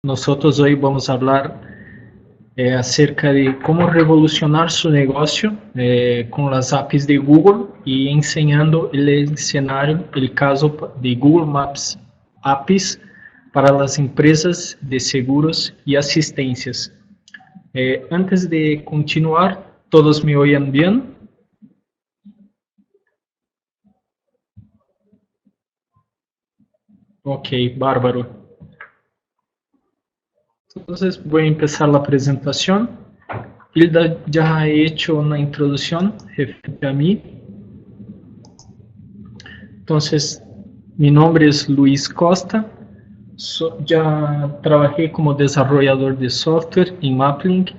Nosotros hoy vamos a hablar acerca de cómo revolucionar su negocio con las APIs de Google y enseñando el escenario, el caso de Google Maps APIs para las empresas de seguros y asistencias. Antes de continuar, ¿todos me oyen bien? Ok, bárbaro. Entonces voy a empezar la presentación. Hilda ya ha hecho una introducción referente a mí. Entonces, mi nombre es Luis Costa. Ya trabajé como desarrollador de software en Maplink.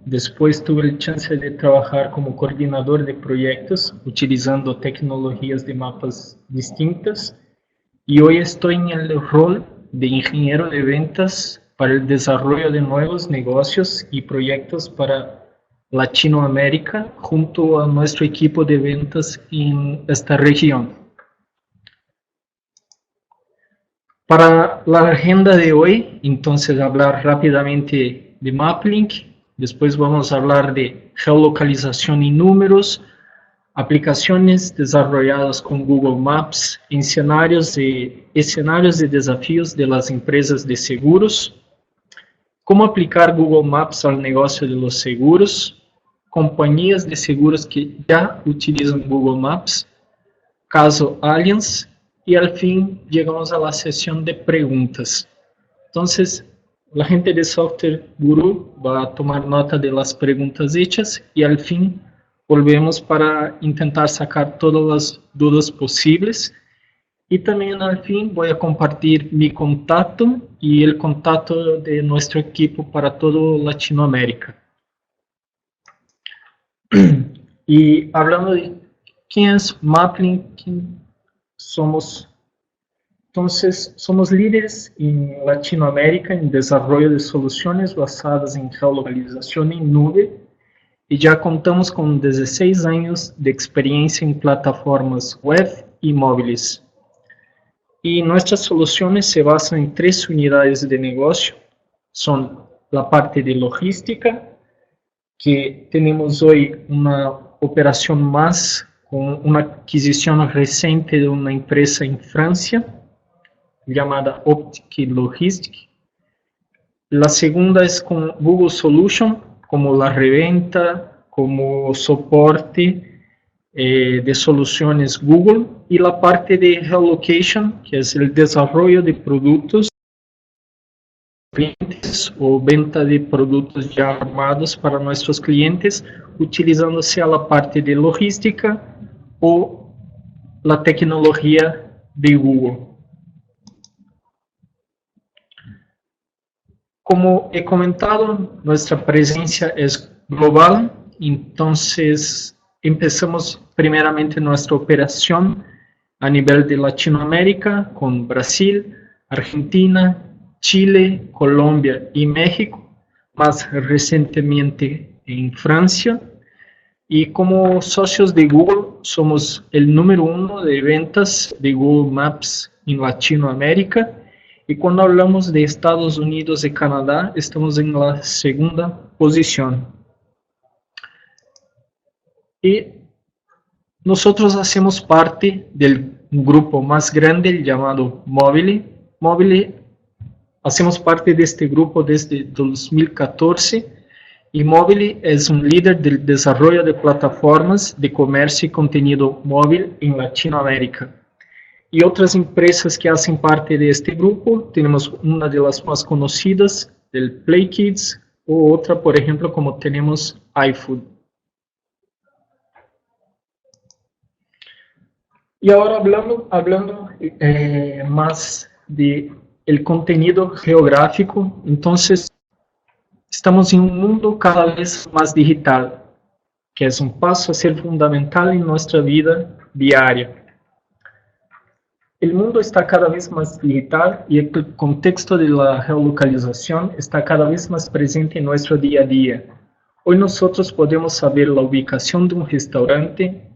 Después tuve la chance de trabajar como coordinador de proyectos utilizando tecnologías de mapas distintas. Y hoy estoy en el rol de ingeniero de ventas para el desarrollo de nuevos negocios y proyectos para Latinoamérica junto a nuestro equipo de ventas en esta región. Para la agenda de hoy, entonces hablar rápidamente de Maplink, después vamos a hablar de geolocalización y números, aplicaciones desarrolladas con Google Maps, escenarios de desafíos de las empresas de seguros, cómo aplicar Google Maps al negocio de los seguros, compañías de seguros que ya utilizan Google Maps, caso Allianz, y al fin llegamos a la sesión de preguntas. Entonces, la gente de Software Guru va a tomar nota de las preguntas hechas y al fin volvemos para intentar sacar todas las dudas posibles. Y también al fin voy a compartir mi contacto y el contacto de nuestro equipo para toda Latinoamérica. Y hablando de quién es Maplink, quién somos. Entonces, somos líderes en Latinoamérica en desarrollo de soluciones basadas en geolocalización en nube y ya contamos con 16 años de experiencia en plataformas web y móviles. Y nuestras soluciones se basan en 3 unidades de negocio. Son la parte de logística, que tenemos hoy una operación más con una adquisición reciente de una empresa en Francia, llamada Optic Logistic. La segunda es con Google Solution, como la reventa, como soporte de soluciones Google, y la parte de geolocation, que es el desarrollo de productos clientes o venta de productos ya armados para nuestros clientes, utilizándose a la parte de logística o la tecnología de Google. Como he comentado, nuestra presencia es global, entonces empezamos primeramente nuestra operación a nivel de Latinoamérica con Brasil, Argentina, Chile, Colombia y México, más recientemente en Francia. Y como socios de Google somos el número 1 de ventas de Google Maps en Latinoamérica. Y cuando hablamos de Estados Unidos y Canadá, estamos en la segunda posición. Y nosotros hacemos parte del grupo más grande llamado Mobile. Hacemos parte de este grupo desde 2014 y Mobile es un líder del desarrollo de plataformas de comercio y contenido móvil en Latinoamérica. Y otras empresas que hacen parte de este grupo, tenemos una de las más conocidas, el Play Kids, o otra, por ejemplo, como tenemos iFood. Y ahora hablando más de el contenido geográfico, entonces estamos en un mundo cada vez más digital, que es un paso a ser fundamental en nuestra vida diaria. El mundo está cada vez más digital y el contexto de la geolocalización está cada vez más presente en nuestro día a día. Hoy nosotros podemos saber la ubicación de un restaurante,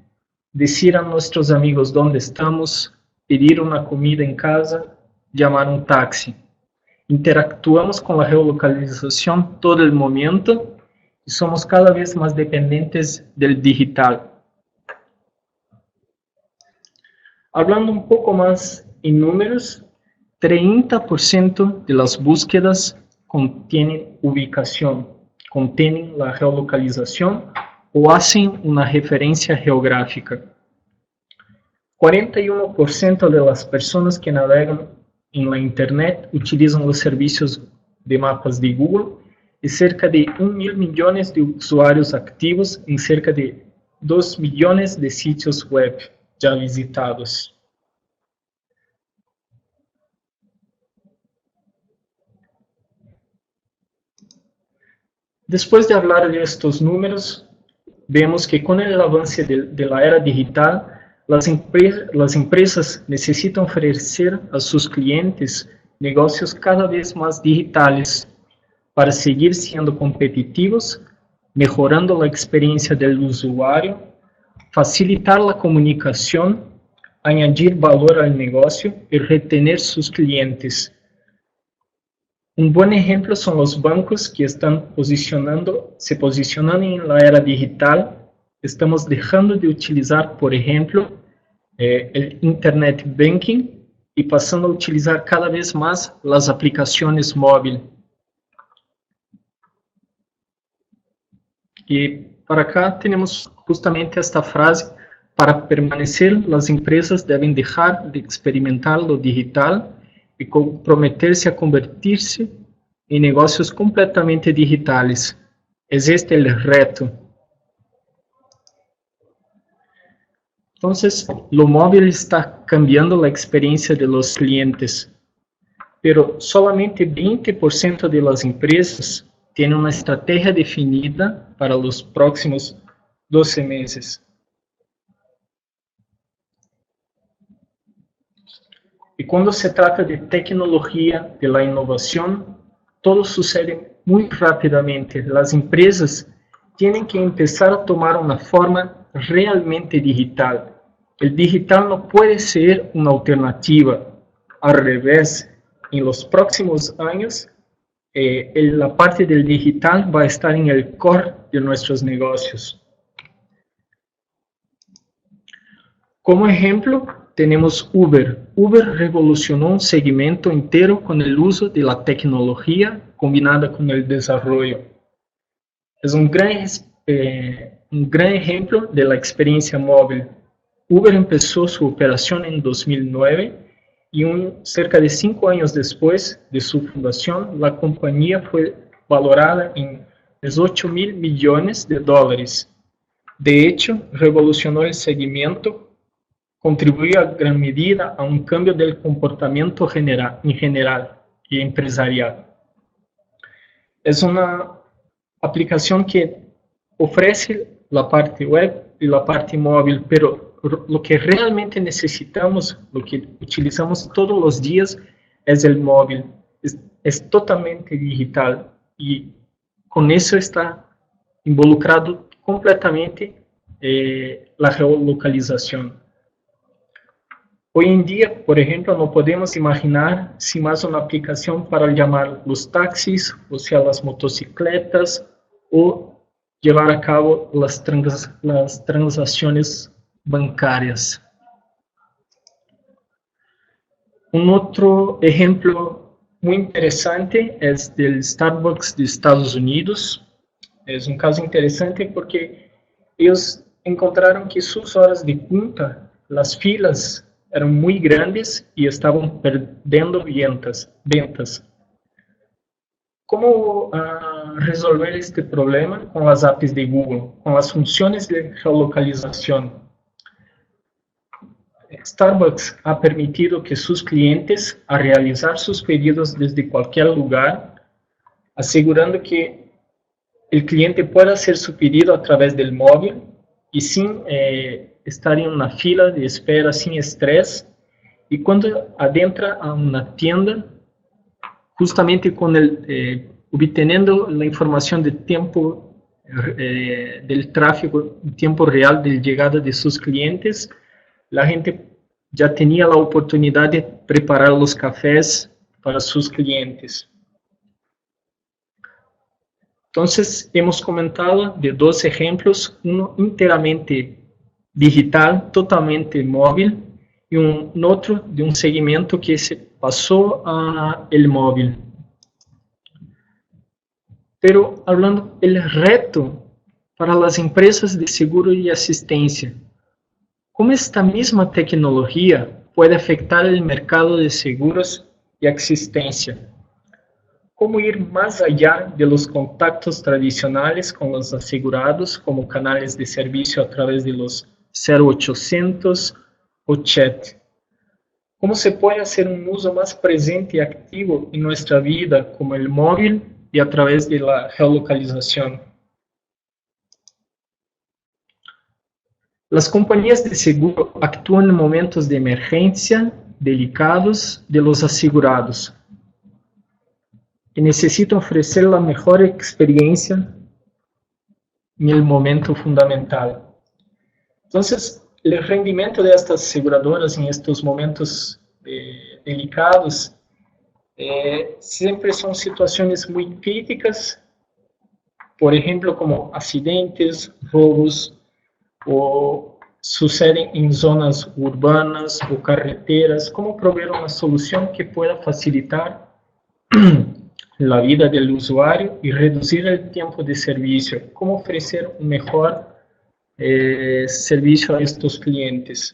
decir a nuestros amigos dónde estamos, pedir una comida en casa, llamar un taxi. Interactuamos con la geolocalización todo el momento y somos cada vez más dependientes del digital. Hablando un poco más en números, 30% de las búsquedas contienen ubicación, contienen la geolocalización o hacen una referencia geográfica. 41% de las personas que navegan en la Internet utilizan los servicios de mapas de Google y cerca de 1.000 millones de usuarios activos en cerca de 2 millones de sitios web ya visitados. Después de hablar de estos números, vemos que con el avance de la era digital, las empresas necesitan ofrecer a sus clientes negocios cada vez más digitales para seguir siendo competitivos, mejorando la experiencia del usuario, facilitar la comunicación, añadir valor al negocio y retener sus clientes. Un buen ejemplo son los bancos que están se posicionan en la era digital. Estamos dejando de utilizar, por ejemplo, el Internet Banking y pasando a utilizar cada vez más las aplicaciones móviles. Y para acá tenemos justamente esta frase: para permanecer, las empresas deben dejar de experimentar lo digital y comprometerse a convertirse en negocios completamente digitales. Es este el reto. Entonces, lo móvil está cambiando la experiencia de los clientes, pero solamente 20% de las empresas tienen una estrategia definida para los próximos 12 meses. Y cuando se trata de tecnología, de la innovación, todo sucede muy rápidamente. Las empresas tienen que empezar a tomar una forma realmente digital. El digital no puede ser una alternativa. Al revés, en los próximos años, la parte del digital va a estar en el core de nuestros negocios. Como ejemplo, tenemos Uber. Uber revolucionó un segmento entero con el uso de la tecnología combinada con el desarrollo. Es un gran ejemplo de la experiencia móvil. Uber empezó su operación en 2009 y cerca de 5 años después de su fundación, la compañía fue valorada en 18.000 millones de dólares. De hecho, revolucionó el segmento, contribuyó a gran medida a un cambio del comportamiento en general y empresarial. Es una aplicación que ofrece la parte web y la parte móvil, pero lo que realmente necesitamos, lo que utilizamos todos los días, es el móvil. Es totalmente digital y con eso está involucrado completamente la geolocalización. Hoy en día, por ejemplo, no podemos imaginar sin más una aplicación para llamar los taxis, o sea, las motocicletas, o llevar a cabo las transacciones bancarias. Un otro ejemplo muy interesante es del Starbucks de Estados Unidos. Es un caso interesante porque ellos encontraron que sus horas de punta, las filas eran muy grandes y estaban perdiendo ventas. ¿Cómo resolver este problema? Con las APIs de Google, con las funciones de geolocalización. Starbucks ha permitido que sus clientes a realizar sus pedidos desde cualquier lugar, asegurando que el cliente pueda hacer su pedido a través del móvil y sin estar en una fila de espera, sin estrés. Y cuando adentra a una tienda, justamente con obteniendo la información de tiempo del tráfico, tiempo real de llegada de sus clientes, la gente ya tenía la oportunidad de preparar los cafés para sus clientes. Entonces, hemos comentado de dos ejemplos, uno enteramente digital, totalmente móvil, y un otro de un segmento que se pasó al móvil. Pero hablando del reto para las empresas de seguro y asistencia, ¿cómo esta misma tecnología puede afectar el mercado de seguros y asistencia? ¿Cómo ir más allá de los contactos tradicionales con los asegurados como canales de servicio a través de los 0800 o chat? ¿Cómo se puede hacer un uso más presente y activo en nuestra vida como el móvil y a través de la geolocalización? Las compañías de seguro actúan en momentos de emergencia delicados de los asegurados y necesitan ofrecer la mejor experiencia en el momento fundamental. Entonces, el rendimiento de estas aseguradoras en estos momentos delicados siempre son situaciones muy críticas, por ejemplo, como accidentes, robos, o suceden en zonas urbanas o carreteras. ¿Cómo proveer una solución que pueda facilitar la vida del usuario y reducir el tiempo de servicio? ¿Cómo ofrecer un mejor servicio a estos clientes?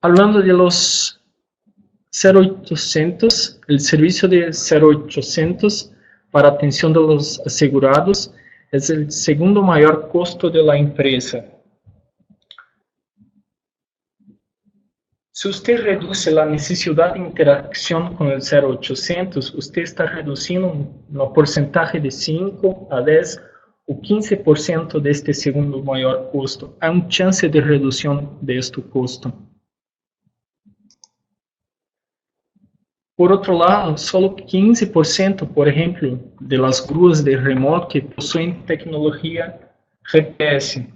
Hablando de los 0800, el servicio de 0800 para atención de los asegurados es el segundo mayor costo de la empresa. Si usted reduce la necesidad de interacción con el 0800, usted está reduciendo un porcentaje de 5 a 10 o 15% de este segundo mayor costo. Hay una chance de reducción de este costo. Por otro lado, solo 15%, por ejemplo, de las grúas de remolque poseen tecnología GPS.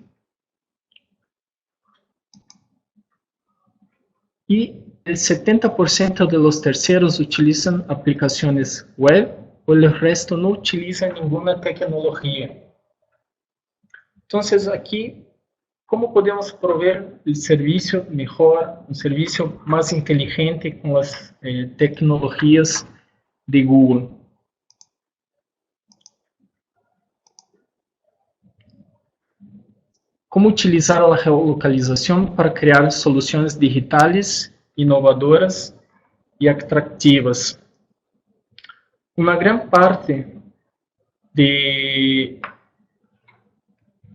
Y el 70% de los terceros utilizan aplicaciones web o el resto no utiliza ninguna tecnología. Entonces, aquí, ¿cómo podemos proveer el servicio mejor, un servicio más inteligente con las tecnologías de Google? ¿Cómo utilizar la geolocalización para crear soluciones digitales, innovadoras y atractivas? Una gran parte de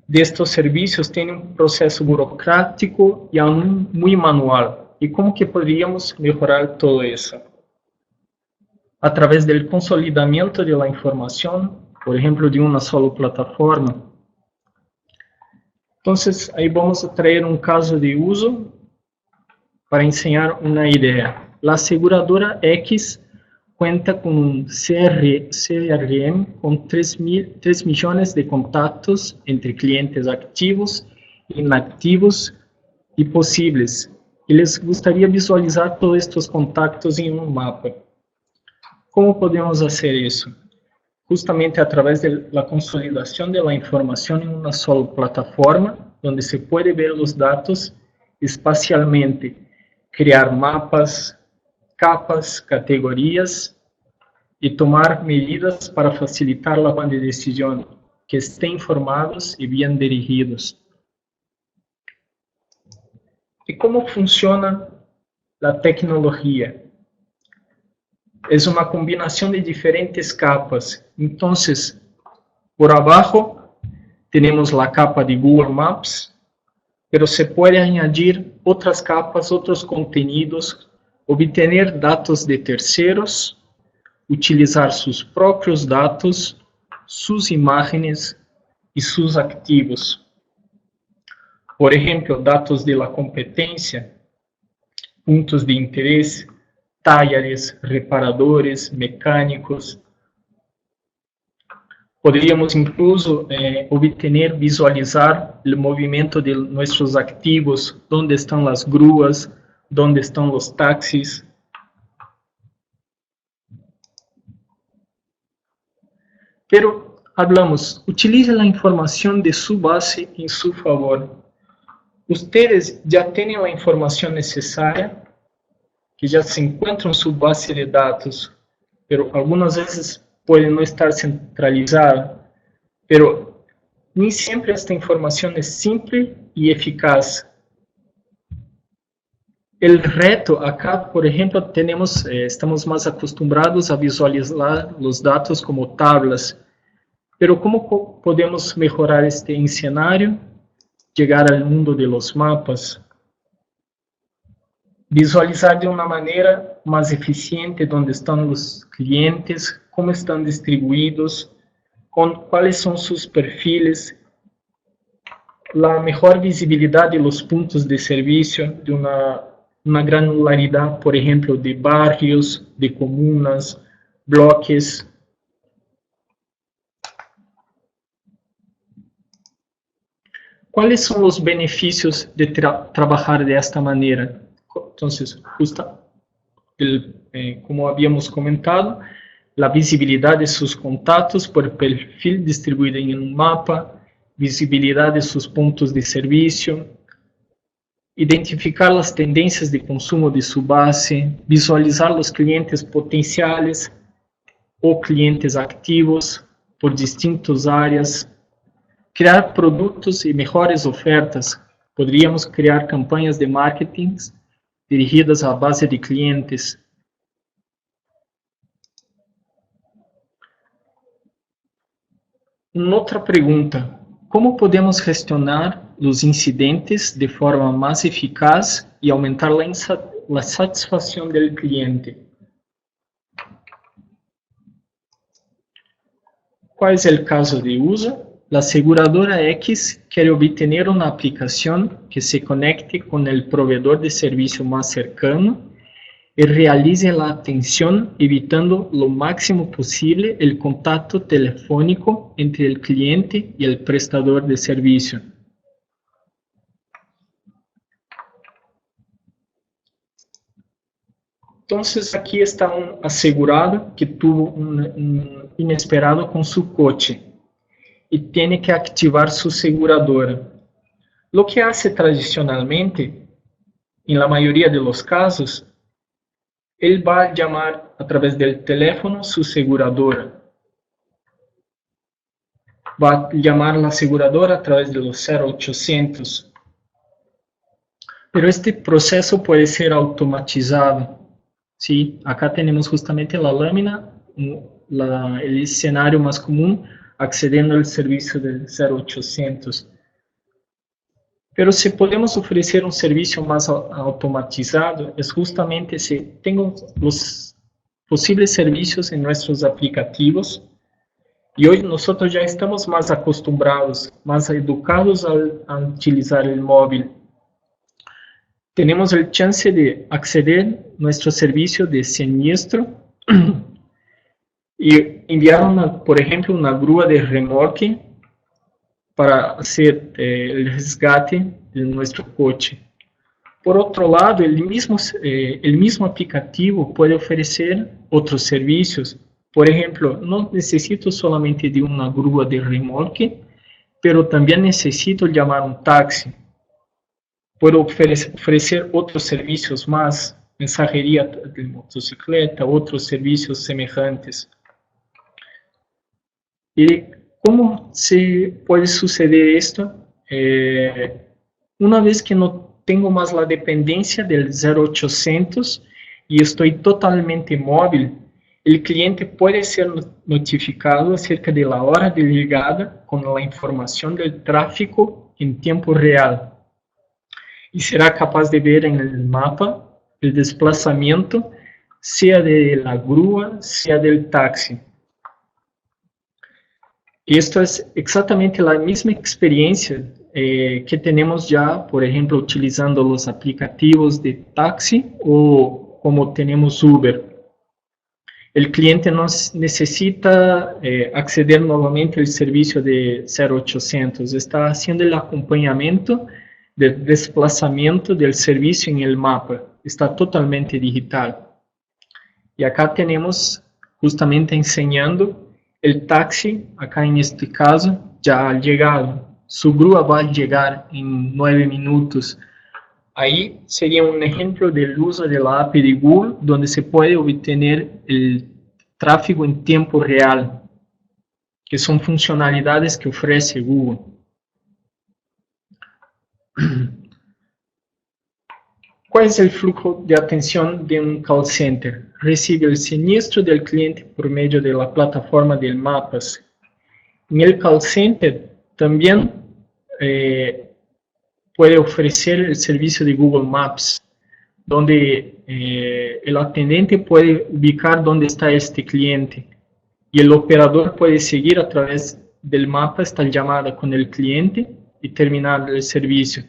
estos servicios tiene un proceso burocrático y aún muy manual. ¿Y cómo que podríamos mejorar todo eso? A través del consolidamiento de la información, por ejemplo, de una sola plataforma. Entonces, ahí vamos a traer un caso de uso para enseñar una idea. La aseguradora X cuenta con un CRM con 3 millones de contactos entre clientes activos, inactivos y posibles. Y les gustaría visualizar todos estos contactos en un mapa. ¿Cómo podemos hacer eso? Justamente a través de la consolidación de la información en una sola plataforma, donde se puede ver los datos espacialmente, crear mapas, capas, categorías y tomar medidas para facilitar la toma de decisión, que estén informados y bien dirigidos. ¿Y cómo funciona la tecnología? Es una combinación de diferentes capas. Entonces, por abajo tenemos la capa de Google Maps, pero se puede añadir otras capas, otros contenidos, obtener datos de terceros, utilizar sus propios datos, sus imágenes y sus activos. Por ejemplo, datos de la competencia, puntos de interés, talleres, reparadores, mecánicos. Podríamos incluso obtener, visualizar el movimiento de nuestros activos, dónde están las grúas, dónde están los taxis. Pero hablamos, utilice la información de su base en su favor. Ustedes ya tienen la información necesaria, que ya se encuentra en su base de datos, pero algunas veces puede no estar centralizada, pero ni siempre esta información es simple y eficaz. El reto acá, por ejemplo, estamos más acostumbrados a visualizar los datos como tablas, pero ¿cómo podemos mejorar este escenario? Llegar al mundo de los mapas. Visualizar de una manera más eficiente dónde están los clientes, cómo están distribuidos, cuáles son sus perfiles, la mejor visibilidad de los puntos de servicio, de una granularidad, por ejemplo, de barrios, de comunas, bloques. ¿Cuáles son los beneficios de trabajar de esta manera? Entonces, como habíamos comentado, la visibilidad de sus contactos por perfil distribuido en un mapa, visibilidad de sus puntos de servicio, identificar las tendencias de consumo de su base, visualizar los clientes potenciales o clientes activos por distintas áreas, crear productos y mejores ofertas. Podríamos crear campanhas de marketing dirigidas à base de clientes. Outra pergunta: como podemos gestionar os incidentes de forma mais eficaz e aumentar a satisfação do cliente? Qual é o caso de uso? La aseguradora X quiere obtener una aplicación que se conecte con el proveedor de servicio más cercano y realice la atención evitando lo máximo posible el contacto telefónico entre el cliente y el prestador de servicio. Entonces aquí está un asegurado que tuvo un inesperado con su coche y tiene que activar su aseguradora. Lo que hace tradicionalmente, en la mayoría de los casos, él va a llamar a través del teléfono su aseguradora. Va a llamar a la aseguradora a través de los 0800. Pero este proceso puede ser automatizado. ¿Sí? Acá tenemos justamente la lámina, el escenario más común, accediendo al servicio del 0800. Pero si podemos ofrecer un servicio más automatizado, es justamente si tengo los posibles servicios en nuestros aplicativos, y hoy nosotros ya estamos más acostumbrados, más educados a utilizar el móvil. Tenemos el chance de acceder a nuestro servicio de siniestro y enviar, por ejemplo, una grúa de remolque para hacer el resgate de nuestro coche. Por otro lado, el mismo aplicativo puede ofrecer otros servicios. Por ejemplo, no necesito solamente de una grúa de remolque, pero también necesito llamar un taxi. Puedo ofrecer otros servicios más, mensajería de motocicleta, otros servicios semejantes. ¿Y cómo se puede suceder esto? Una vez que no tengo más la dependencia del 0800 y estoy totalmente móvil, el cliente puede ser notificado acerca de la hora de llegada con la información del tráfico en tiempo real. Y será capaz de ver en el mapa el desplazamiento, sea de la grúa, sea del taxi. Esto es exactamente la misma experiencia que tenemos ya, por ejemplo, utilizando los aplicativos de taxi o como tenemos Uber. El cliente no necesita acceder nuevamente al servicio de 0800, está haciendo el acompañamiento del desplazamiento del servicio en el mapa, está totalmente digital. Y acá tenemos justamente enseñando el taxi, acá en este caso ya ha llegado, su grúa va a llegar en 9 minutos. Ahí sería un ejemplo del uso de la API de Google, donde se puede obtener el tráfego en tiempo real, que son funcionalidades que ofrece Google. ¿Cuál es el flujo de atención de un call center? Recibe el siniestro del cliente por medio de la plataforma de mapas. En el call center también puede ofrecer el servicio de Google Maps, donde el atendente puede ubicar dónde está este cliente y el operador puede seguir a través del mapa esta llamada con el cliente y terminar el servicio.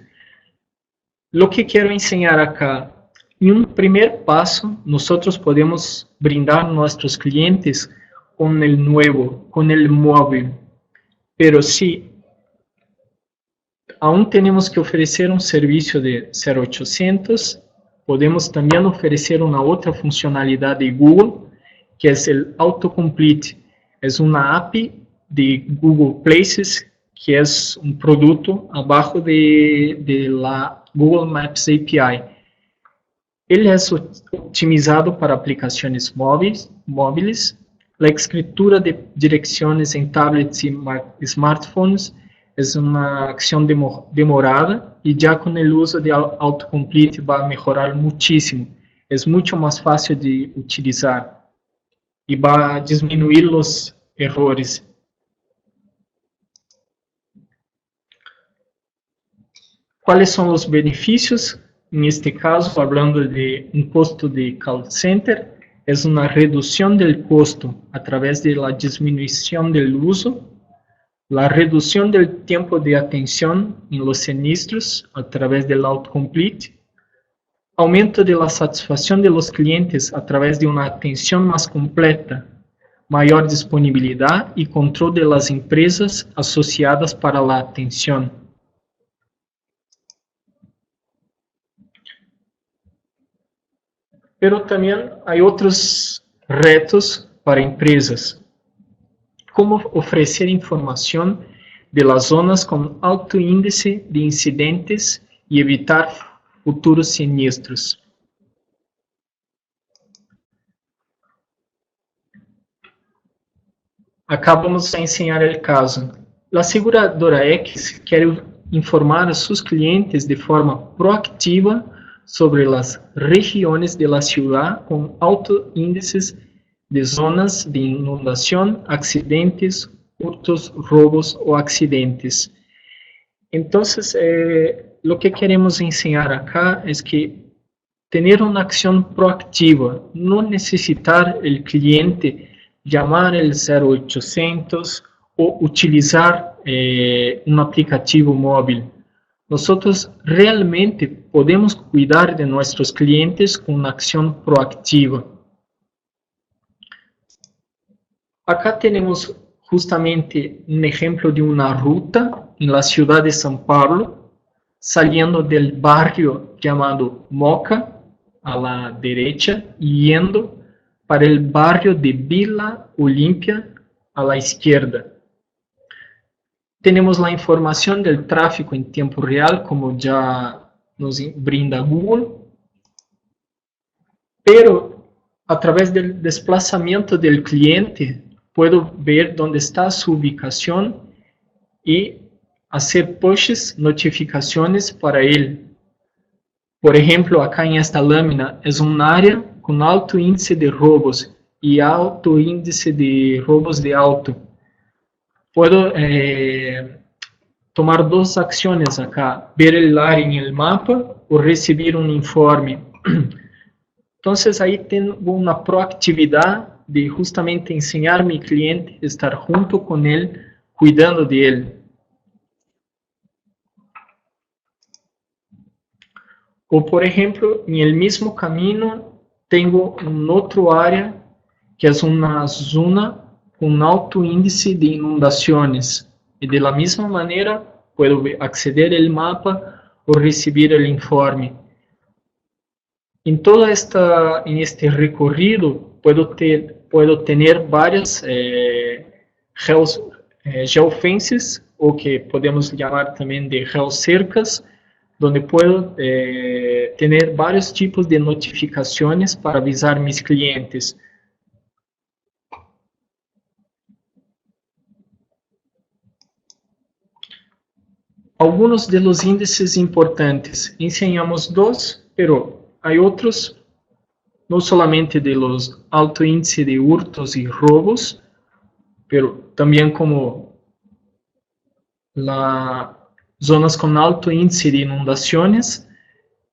Lo que quiero enseñar acá, en un primer paso, nosotros podemos brindar a nuestros clientes con el nuevo, con el móvil, pero si aún tenemos que ofrecer un servicio de 0800, podemos también ofrecer una otra funcionalidad de Google, que es el Autocomplete. Es una API de Google Places, que es un producto abajo de la Google Maps API. Ele é otimizado para aplicações móveis, a escritura de direções em tablets e smartphones é uma ação demorada e já com o uso de autocomplete vai melhorar muitíssimo. É muito mais fácil de utilizar e vai diminuir os erros. Quais são os benefícios? En este caso, hablando de un costo de call center, es una reducción del costo a través de la disminución del uso, la reducción del tiempo de atención en los siniestros a través del autocomplete, aumento de la satisfacción de los clientes a través de una atención más completa, mayor disponibilidad y control de las empresas asociadas para la atención. Pero también hay otros retos para empresas. Como ofrecer información de las zonas con alto índice de incidentes y evitar futuros siniestros. Acá vamos a enseñar el caso. La aseguradora X quiere informar a sus clientes de forma proactiva sobre las regiones de la ciudad con altos índices de zonas de inundación, accidentes, hurtos, robos o accidentes. Entonces, lo que queremos enseñar acá es que tener una acción proactiva, no necesitar el cliente llamar el 0800 o utilizar un aplicativo móvil. Nosotros realmente podemos cuidar de nuestros clientes con una acción proactiva. Acá tenemos justamente un ejemplo de una ruta en la ciudad de São Paulo, saliendo del barrio llamado Moca a la derecha y yendo para el barrio de Vila Olímpia a la izquierda. Tenemos la información del tráfico en tiempo real, como ya nos brinda Google, pero a través del desplazamiento del cliente puedo ver dónde está su ubicación y hacer pushes, notificaciones para él. Por ejemplo, acá en esta lámina es un área con alto índice de robos y alto índice de robos de auto. Puedo tomar dos acciones acá, ver el área en el mapa o recibir un informe. Entonces ahí tengo una proactividad de justamente enseñar a mi cliente, estar junto con él, cuidando de él. O por ejemplo, en el mismo camino tengo un otro área que es una zona con alto índice de inundaciones. Y de la misma manera puedo acceder al mapa o recibir el informe. En este recorrido puedo tener varias geofences, o que podemos llamar también de geocercas, donde puedo tener varios tipos de notificaciones para avisar a mis clientes. Algunos de los índices importantes, enseñamos dos, pero hay otros, no solamente de los alto índice de hurtos y robos, pero también como las zonas con alto índice de inundaciones,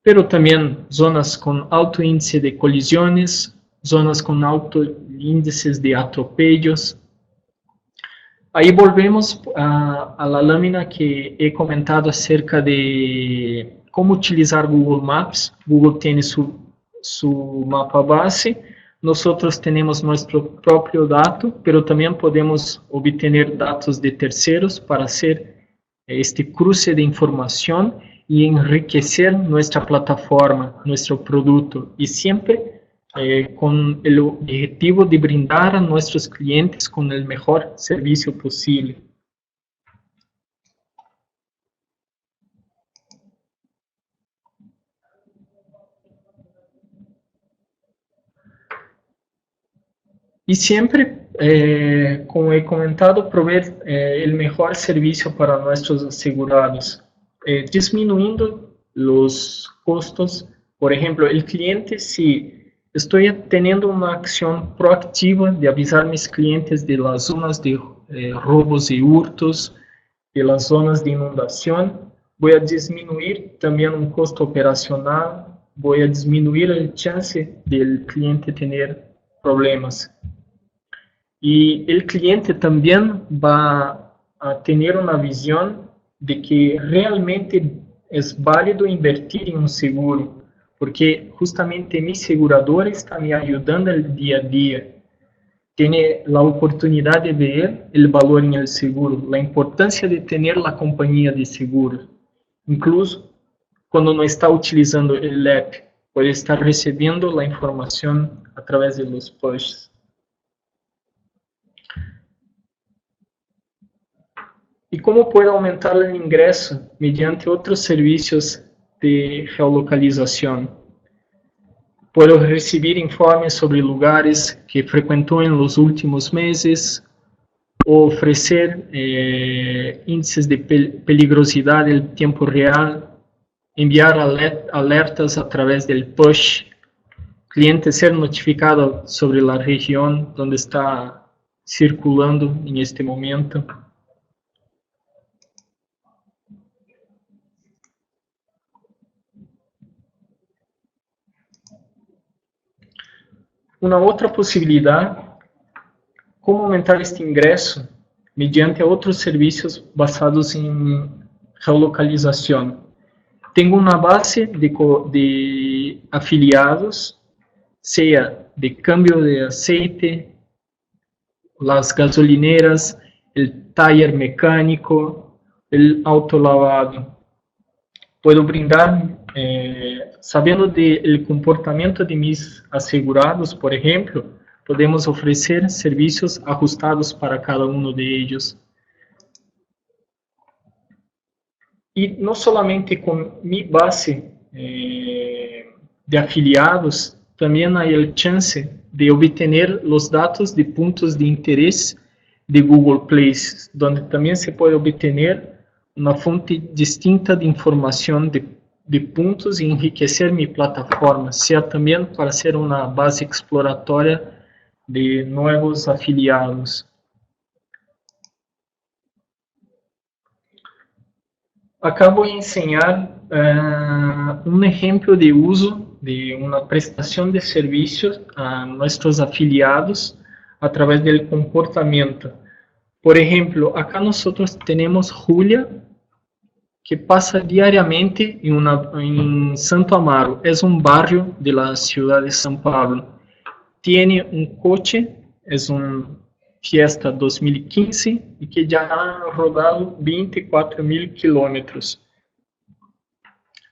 pero también zonas con alto índice de colisiones, zonas con alto índices de atropellos. Aí volvemos a la lámina que he comentado acerca de como utilizar Google Maps. Google tiene su mapa base, nosotros tenemos nuestro propio dato, pero también podemos obtener datos de terceros para hacer este cruce de información y enriquecer nuestra plataforma, nuestro producto, y siempre con el objetivo de brindar a nuestros clientes con el mejor servicio posible. Y siempre, como he comentado, proveer el mejor servicio para nuestros asegurados, disminuyendo los costos. Por ejemplo, el cliente, si estoy teniendo una acción proactiva de avisar a mis clientes de las zonas de robos y hurtos, de las zonas de inundación, voy a disminuir también un costo operacional, voy a disminuir el chance del cliente tener problemas. Y el cliente también va a tener una visión de que realmente es válido invertir en un seguro, porque justamente mi seguradora está me ayudando el día a día. Tiene la oportunidad de ver el valor en el seguro, la importancia de tener la compañía de seguros. Incluso cuando no está utilizando el app, puede estar recibiendo la información a través de los pushes. ¿Y cómo puedo aumentar el ingreso mediante otros servicios de geolocalización? Puedo recibir informes sobre lugares que frecuentó en los últimos meses, o ofrecer índices de peligrosidad en tiempo real, enviar alertas a través del push, cliente ser notificado sobre la región donde está circulando en este momento. Una otra posibilidad, cómo aumentar este ingreso mediante otros servicios basados en geolocalización. Tengo una base de afiliados, sea de cambio de aceite, las gasolineras, el taller mecánico, el autolavado. Puedo brindar, sabiendo del comportamiento de mis asegurados, por ejemplo, podemos ofrecer servicios ajustados para cada uno de ellos. Y no solamente con mi base de afiliados, también hay el chance de obtener los datos de puntos de interés de Google Places, donde también se puede obtener una fuente distinta de información de puntos y enriquecer mi plataforma, sea también para hacer una base exploratoria de nuevos afiliados. Acá voy a enseñar un ejemplo de uso de una prestación de servicios a nuestros afiliados a través del comportamiento. Por ejemplo, acá nosotros tenemos Julia, que pasa diariamente en Santo Amaro. Es un barrio de la ciudad de São Paulo. Tiene un coche es un Fiesta 2015 y que ya ha rodado 24.000 kilómetros.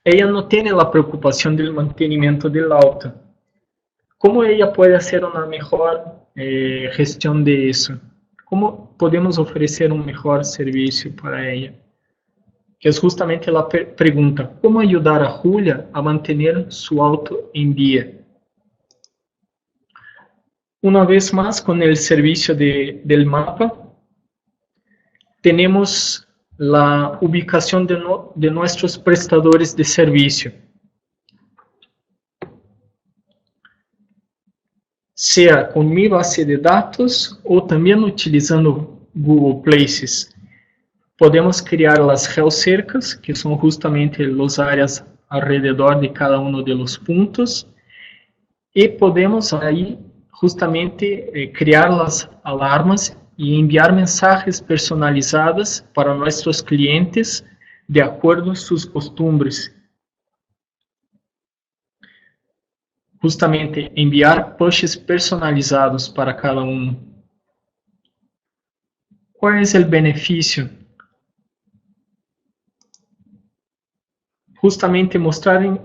Ella no tiene la preocupación del mantenimiento del auto. ¿Cómo ella puede hacer una mejor gestión de eso? ¿Cómo podemos ofrecer un mejor servicio para ella? Que es justamente la pregunta, ¿cómo ayudar a Julia a mantener su auto en día? Una vez más, con el servicio del mapa, tenemos la ubicación de nuestros prestadores de servicio. Sea con mi base de datos o también utilizando Google Places. Podemos crear las geocercas, que son justamente las áreas alrededor de cada uno de los puntos, y podemos ahí justamente crear las alarmas y enviar mensajes personalizados para nuestros clientes de acuerdo a sus costumbres. Justamente enviar pushes personalizados para cada uno. ¿Cuál es el beneficio? Justamente mostrar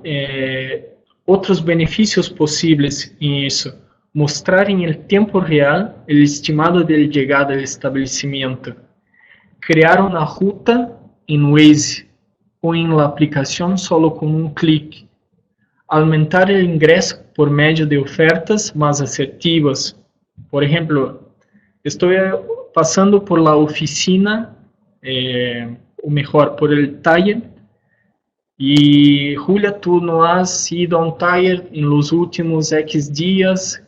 otros beneficios posibles en eso. Mostrar en el tiempo real el estimado de llegada al establecimiento. Crear una ruta en Waze o en la aplicación solo con un clic. Aumentar el ingreso por medio de ofertas más asertivas. Por ejemplo, estoy pasando por la oficina, o mejor, por el taller, y Julia, tú no has ido a un taller en los últimos X días,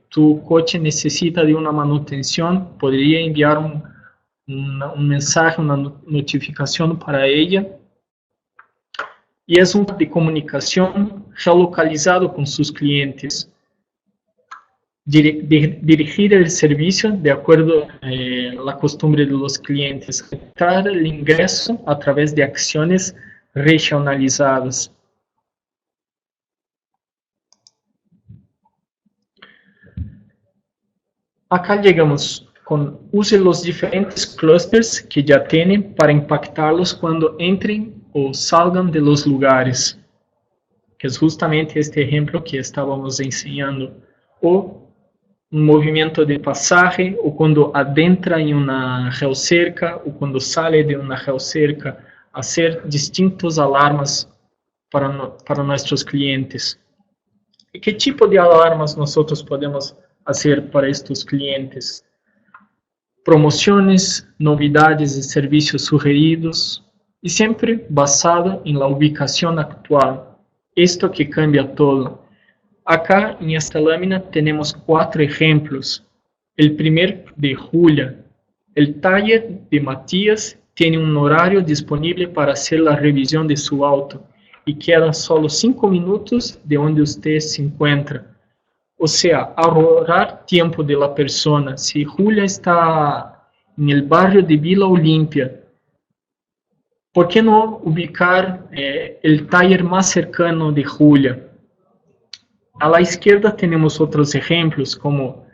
tu coche necesita de una manutención, podría enviar un mensaje, una notificación para ella. Y es un de comunicación geolocalizado con sus clientes. Dirigir el servicio de acuerdo a la costumbre de los clientes. Aumentar el ingreso a través de acciones regionalizadas. Acá llegamos con use los diferentes clusters que ya tienen para impactarlos cuando entren o salgan de los lugares, que es justamente este ejemplo que estábamos enseñando, o un movimiento de pasaje, o cuando adentra en una geocerca, o cuando sale de una geocerca, hacer distintos alarmas para nuestros clientes. ¿Y qué tipo de alarmas nosotros podemos hacer para estos clientes? Promociones, novidades y servicios sugeridos, y siempre basado en la ubicación actual. Esto que cambia todo. Acá en esta lámina tenemos 4 ejemplos. El primer de Julia. El taller de Matías tiene un horario disponible para hacer la revisión de su auto y quedan solo 5 minutos de donde usted se encuentra. O sea, ahorrar tiempo de la persona. Si Julia está en el barrio de Vila Olimpia, ¿por qué no ubicar el taller más cercano de Julia? A la izquierda tenemos otros ejemplos como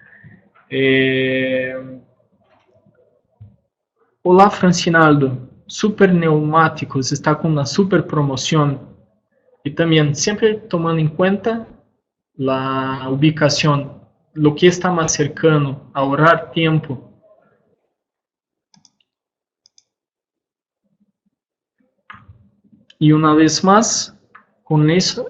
Olá Francinaldo, Super Neumáticos está con una super promoción. Y también siempre tomando en cuenta la ubicación, lo que está más cercano, ahorrar tiempo. Y una vez más, con eso,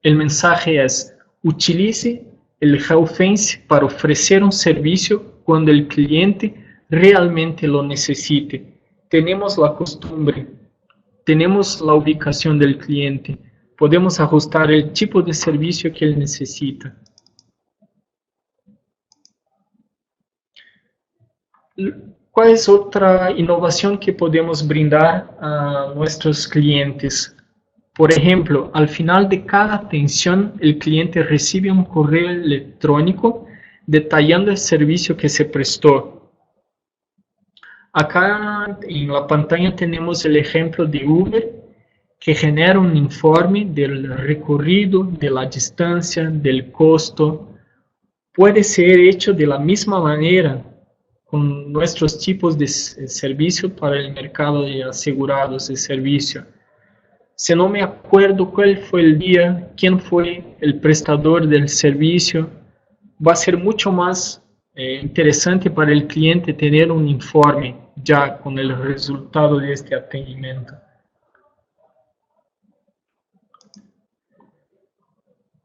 el mensaje es, utilice el geofence para ofrecer un servicio cuando el cliente realmente lo necesite. Tenemos la costumbre, tenemos la ubicación del cliente, podemos ajustar el tipo de servicio que él necesita. ¿Cuál es otra innovación que podemos brindar a nuestros clientes? Por ejemplo, al final de cada atención, el cliente recibe un correo electrónico detallando el servicio que se prestó. Acá en la pantalla tenemos el ejemplo de Uber, que genera un informe del recorrido, de la distancia, del costo. puede ser hecho de la misma manera con nuestros tipos de servicio para el mercado de asegurados de servicio. Si no me acuerdo cuál fue el día, quién fue el prestador del servicio, va a ser mucho más interesante para el cliente tener un informe ya con el resultado de este atendimiento.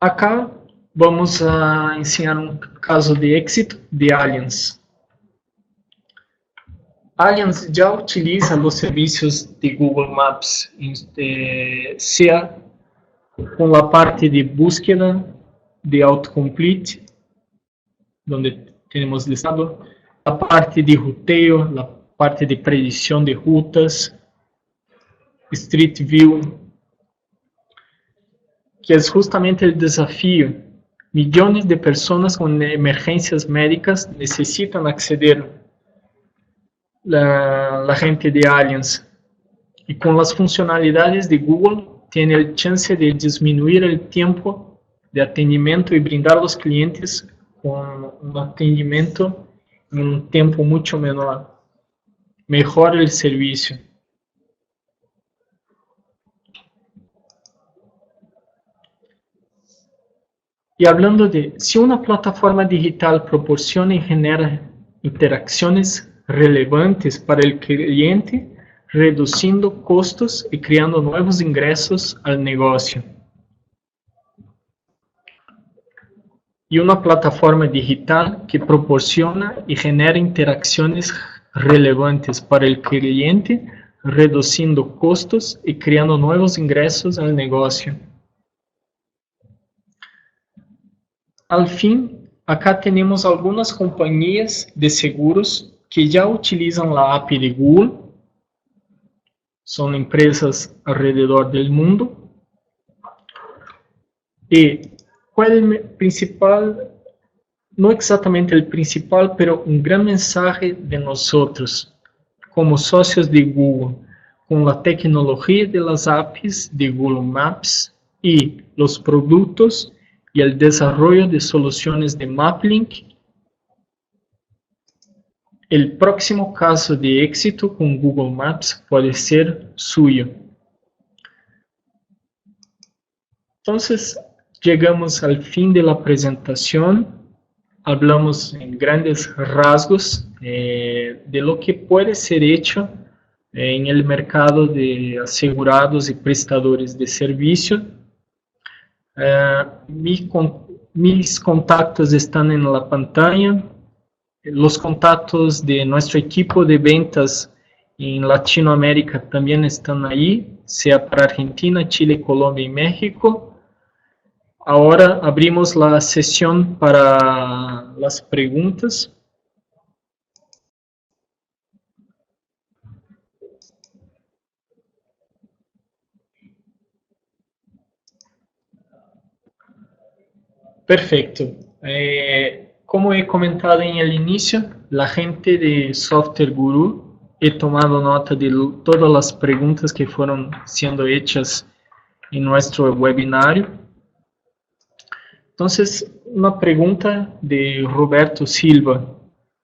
Acá vamos a enseñar un caso de éxito de Allianz. Allianz ya utiliza los servicios de Google Maps, sea con la parte de búsqueda de autocomplete, donde tenemos listado, la parte de ruteo, la parte de predicción de rutas, Street View, que es justamente el desafío. Millones de personas con emergencias médicas necesitan acceder la gente de Allianz, y con las funcionalidades de Google tiene el chance de disminuir el tiempo de atendimiento y brindar a los clientes con un atendimiento en un tiempo mucho menor. Mejora el servicio. Y hablando de si una plataforma digital proporciona y genera interacciones relevantes para el cliente, reduciendo costos y creando nuevos ingresos al negocio. Y una plataforma digital que proporciona y genera interacciones relevantes para el cliente, reduciendo costos y creando nuevos ingresos al negocio. Al fin, acá tenemos algunas compañías de seguros que ya utilizan la API de Google. Son empresas alrededor del mundo. Y ¿cuál es el principal? No exactamente el principal, pero un gran mensaje de nosotros, como socios de Google, con la tecnología de las APIs de Google Maps y los productos y el desarrollo de soluciones de MapLink. El próximo caso de éxito con Google Maps puede ser suyo. Entonces, llegamos al fin de la presentación. Hablamos en grandes rasgos de lo que puede ser hecho en el mercado de asegurados y prestadores de servicio. Mis contactos están en la pantalla. Los contactos de nuestro equipo de ventas en Latinoamérica también están ahí, sea para Argentina, Chile, Colombia y México. Ahora abrimos la sesión para las preguntas. Perfecto. Como he comentado en el inicio, la gente de Software Guru, he tomado nota de todas las preguntas que fueron siendo hechas en nuestro webinario. Entonces, una pregunta de Roberto Silva.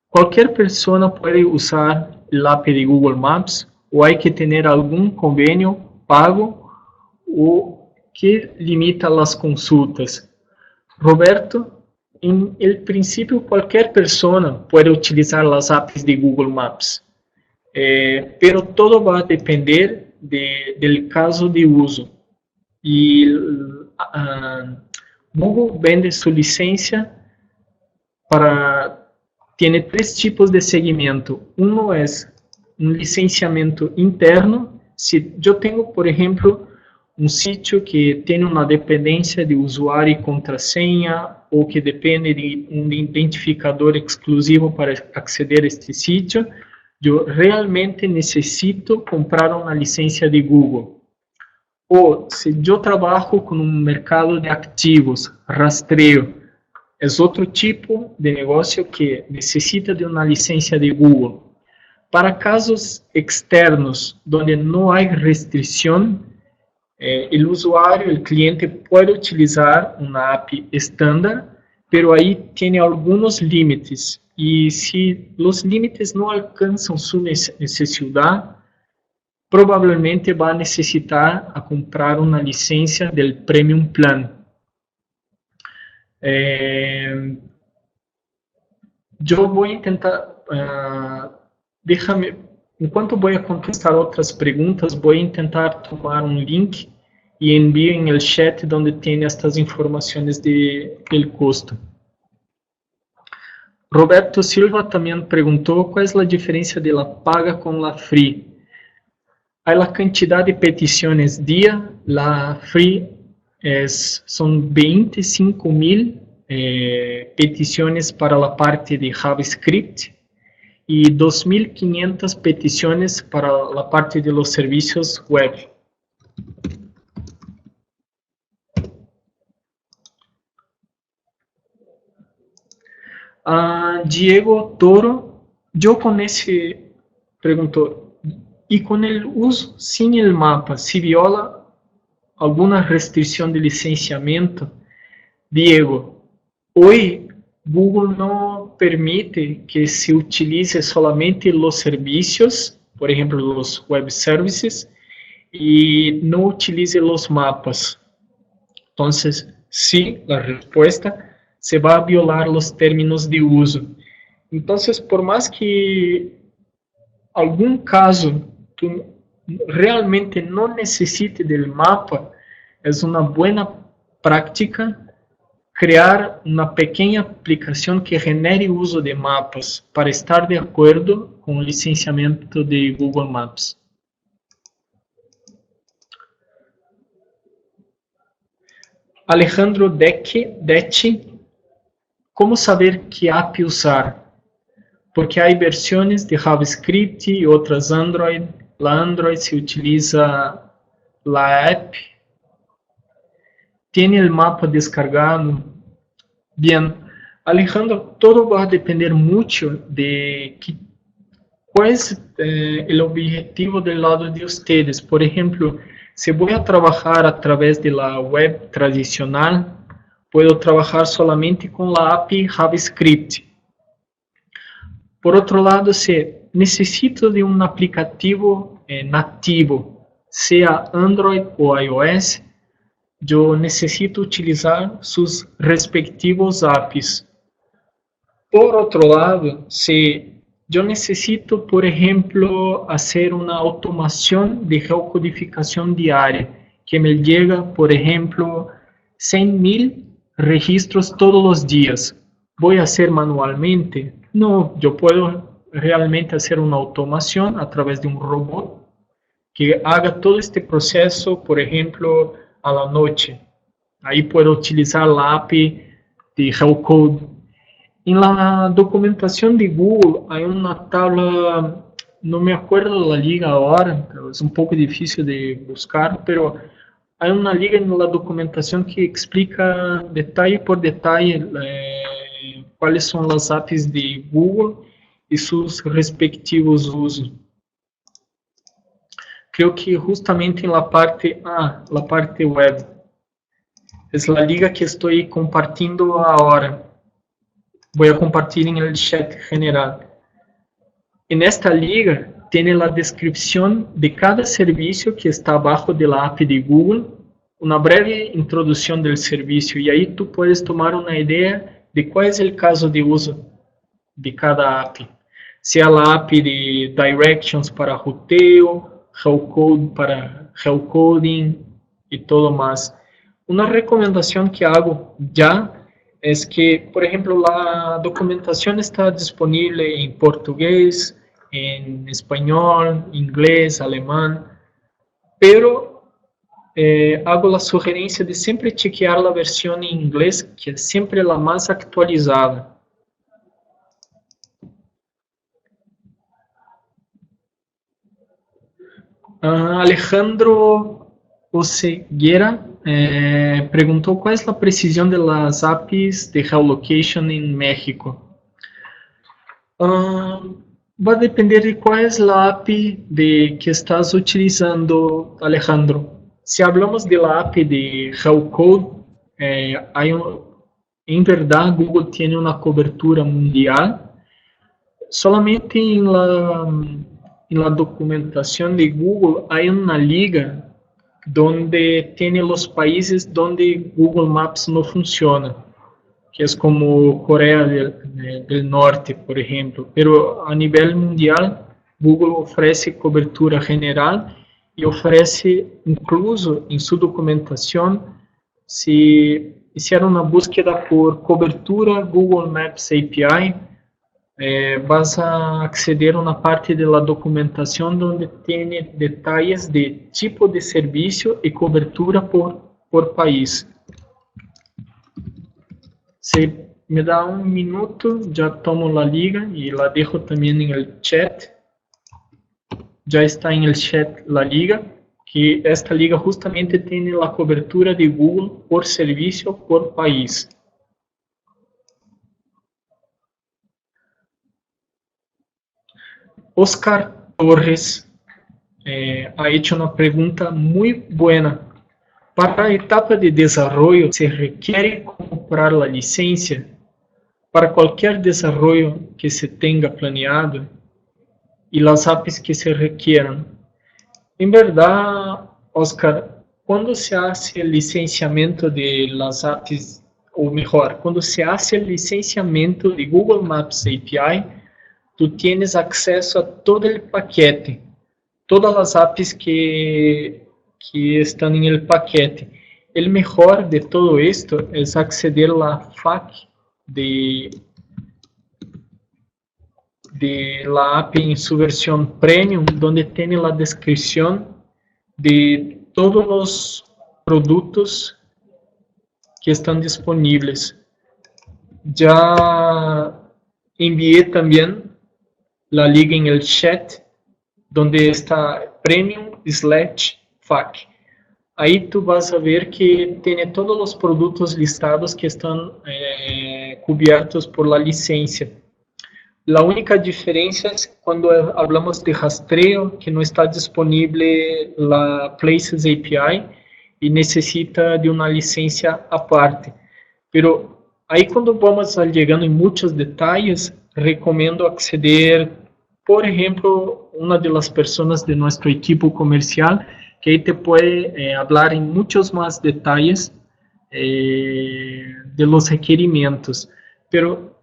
¿Cualquier persona puede usar el API de Google Maps o hay que tener algún convenio pago o que limita las consultas? Roberto, en el principio cualquier persona puede utilizar las APIs de Google Maps, pero todo va a depender del caso de uso. Y Google vende su licencia tiene tres tipos de seguimiento. Uno es un licenciamiento interno. Si yo tengo, por ejemplo, un sitio que tiene una dependencia de usuario y contraseña o que depende de un identificador exclusivo para acceder a este sitio, yo realmente necesito comprar una licencia de Google. O si yo trabajo con un mercado de activos, rastreo, es otro tipo de negocio que necesita de una licencia de Google. Para casos externos, donde no hay restricción, el usuario, el cliente puede utilizar una API estándar pero ahí tiene algunos límites. Y si los límites no alcanzan su necesidad, probablemente va a necesitar a comprar una licencia del Premium Plan. Yo voy a intentar, déjame, en cuanto voy a contestar otras preguntas, voy a intentar tomar un link y envío en el chat donde tiene estas informaciones del costo. Roberto Silva también preguntó cuál es la diferencia de la paga con la free. Hay la cantidad de peticiones día, la free son 25,000 peticiones para la parte de JavaScript y 2,500 peticiones para la parte de los servicios web. Diego Toro, yo con ese, pregunto, y con el uso sin el mapa, si viola alguna restricción de licenciamiento. Diego, hoy Google no permite que se utilice solamente los servicios, por ejemplo, los web services, y no utilice los mapas. Entonces, sí, la respuesta se va a violar los términos de uso. Entonces, por más que algún caso tú realmente no necesite del mapa, es una buena práctica crear una pequeña aplicación que genere uso de mapas para estar de acuerdo con el licenciamiento de Google Maps. Alejandro Decci, ¿cómo saber qué API usar? Porque hay versiones de JavaScript y otras Android. La Android se utiliza la app. ¿Tiene el mapa descargado? Bien, Alejandro, todo va a depender mucho de cuál es el objetivo del lado de ustedes. Por ejemplo, si voy a trabajar a través de la web tradicional, puedo trabajar solamente con la API JavaScript. Por otro lado, si necesito de un aplicativo nativo, sea Android o iOS, yo necesito utilizar sus respectivos APIs. Por otro lado, si yo necesito, por ejemplo, hacer una automación de geocodificación diaria, que me llega, por ejemplo, 100,000 registros todos los días, ¿voy a hacer manualmente? No, yo puedo realmente hacer una automación a través de un robot que haga todo este proceso, por ejemplo, a la noche. Ahí puedo utilizar la API de Geocode. En la documentación de Google hay una tabla, no me acuerdo la liga ahora, pero es un poco difícil de buscar, pero hay una liga en la documentación que explica detalle por detalle cuáles son las APIs de Google y sus respectivos usos. Creo que justamente en la parte web. Es la liga que estoy compartiendo ahora. Voy a compartir en el chat general. En esta liga tiene la descripción de cada servicio que está abajo de la API de Google, una breve introducción del servicio y ahí tú puedes tomar una idea de cuál es el caso de uso de cada API. Sea la API de Directions para ruteo, Geocode para geocoding y todo más. Una recomendación que hago ya es que, por ejemplo, la documentación está disponible en portugués, en español, inglés, alemán, pero hago la sugerencia de siempre chequear la versión en inglés, que es siempre la más actualizada. Alejandro Oseguera preguntó cuál es la precisión de las APIs de geolocation en México. Va a depender de cuál es la API que estás utilizando, Alejandro. Si hablamos de la API de Geocode, en verdad Google tiene una cobertura mundial. Solamente en la documentación de Google hay una liga donde tiene los países donde Google Maps no funciona, que es como Corea del Norte, por ejemplo. Pero a nivel mundial, Google ofrece cobertura general y ofrece incluso en su documentación, si hicieron una búsqueda por cobertura Google Maps API, vas a acceder a una parte de la documentación donde tiene detalles de tipo de servicio y cobertura por país. Si me da un minuto, ya tomo la liga y la dejo también en el chat. Ya está en el chat la liga, que esta liga justamente tiene la cobertura de Google por servicio por país. Oscar Torres ha hecho una pregunta muy buena. Para la etapa de desarrollo, ¿se requiere comprar la licencia? Para cualquier desarrollo que se tenga planeado y las APIs que se requieran. En verdad, Oscar, cuando se hace el licenciamiento de las APIs, o mejor, cuando se hace el licenciamiento de Google Maps API, tú tienes acceso a todo el paquete, todas las APIs que están en el paquete. El mejor de todo esto es acceder a la FAQ de la API en su versión premium, donde tiene la descripción de todos los productos que están disponibles. Ya envié también la liga en el chat, donde está Premium/FAQ. Ahí tú vas a ver que tiene todos los productos listados que están cubiertos por la licencia. La única diferencia es cuando hablamos de rastreo, que no está disponible la Places API y necesita de una licencia aparte. Pero ahí cuando vamos llegando en muchos detalles, recomiendo acceder, por ejemplo, una de las personas de nuestro equipo comercial, que ahí te puede hablar en muchos más detalles de los requerimientos. Pero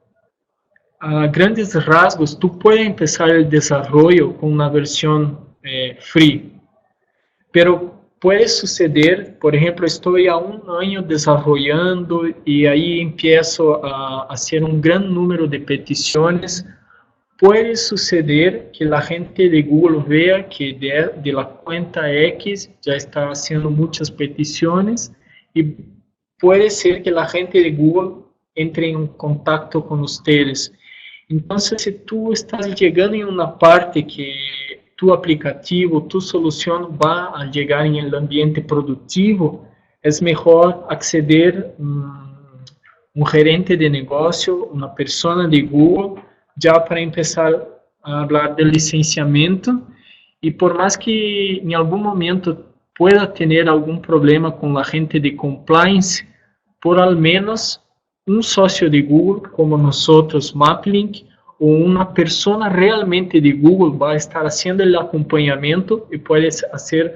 a grandes rasgos, tú puedes empezar el desarrollo con una versión free, pero puede suceder, por ejemplo, estoy a un año desarrollando y ahí empiezo a hacer un gran número de peticiones. Puede suceder que la gente de Google vea que de la cuenta X ya está haciendo muchas peticiones y puede ser que la gente de Google entre en contacto con ustedes. Entonces, si tú estás llegando en una parte que tu aplicativo, tu solución va a llegar en el ambiente productivo, es mejor acceder un gerente de negocio, una persona de Google, ya para empezar a hablar del licenciamiento. Y por más que en algún momento pueda tener algún problema con la gente de compliance, por al menos un socio de Google, como nosotros, Maplink, o una persona realmente de Google va a estar haciendo el acompañamiento y puede hacer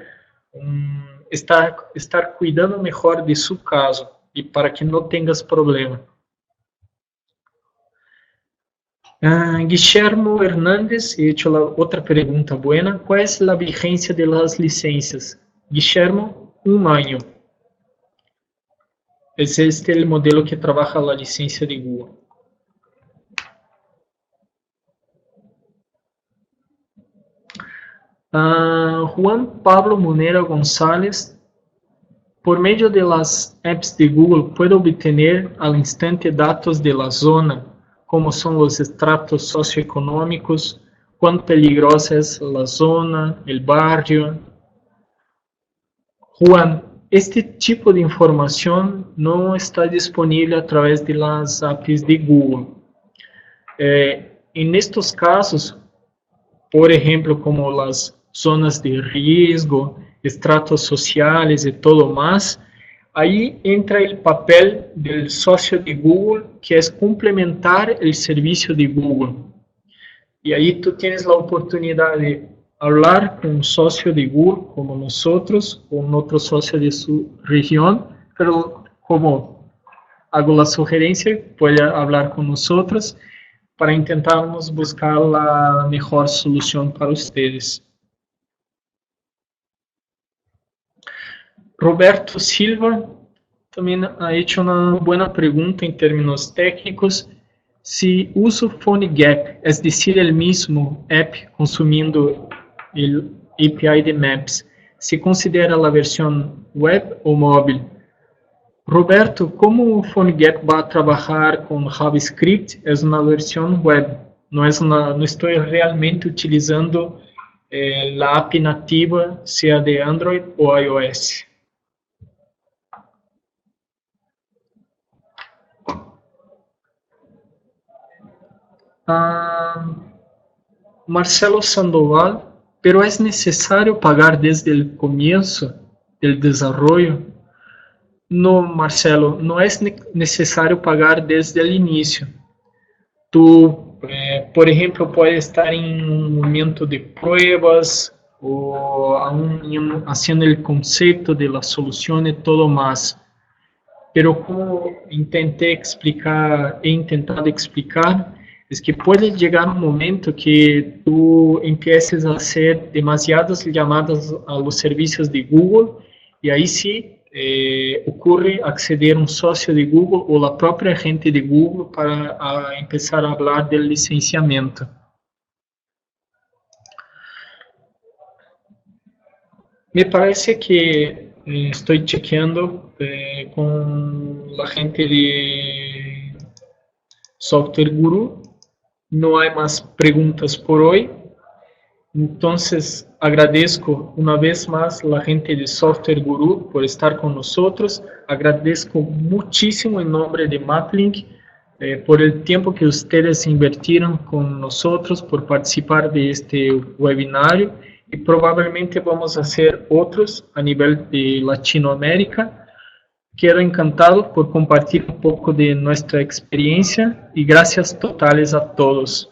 estar cuidando mejor de su caso y para que no tengas problema. Guillermo Hernández ha hecho la otra pregunta buena. ¿Cuál es la vigencia de las licencias? Guillermo, 1 año. Es este el modelo que trabaja la licencia de Google. Juan Pablo Monera González, por medio de las apps de Google, ¿puedo obtener al instante datos de la zona, como son los estratos socioeconómicos, cuán peligrosa es la zona, el barrio? Juan, este tipo de información no está disponible a través de las APIs de Google. En estos casos, por ejemplo, como las zonas de riesgo, estratos sociales y todo más, Ahí entra el papel del socio de Google, que es complementar el servicio de Google. Y ahí tú tienes la oportunidad de hablar con un socio de Google como nosotros, con otro socio de su región, pero como hago la sugerencia, puede hablar con nosotros para intentarmos buscar la mejor solución para ustedes. Roberto Silva también ha hecho una buena pregunta en términos técnicos. Si uso PhoneGap, es decir, el mismo app consumiendo el API de Maps, ¿se considera la versión web o móvil? Roberto, como PhoneGap va a trabajar con JavaScript, es una versión web. No estoy realmente utilizando la API nativa, sea de Android o iOS. Marcelo Sandoval, pero ¿es necesario pagar desde el comienzo del desarrollo? No, Marcelo, no es necesario pagar desde el inicio. Tú, por ejemplo, puedes estar en un momento de pruebas o aún haciendo el concepto de la solución y todo más. Pero como he intentado explicar, es que puede llegar un momento que tú empieces a hacer demasiadas llamadas a los servicios de Google y ahí sí ocurre acceder a un socio de Google o la propia gente de Google para empezar a hablar del licenciamiento. Me parece que estoy chequeando con la gente de Software Guru. No hay más preguntas por hoy. Entonces, agradezco una vez más a la gente de Software Guru por estar con nosotros. Agradezco muchísimo en nombre de Maplink por el tiempo que ustedes invirtieron con nosotros, por participar de este webinario. Y probablemente vamos a hacer otros a nivel de Latinoamérica. Quedo encantado por compartir un poco de nuestra experiencia y gracias totales a todos.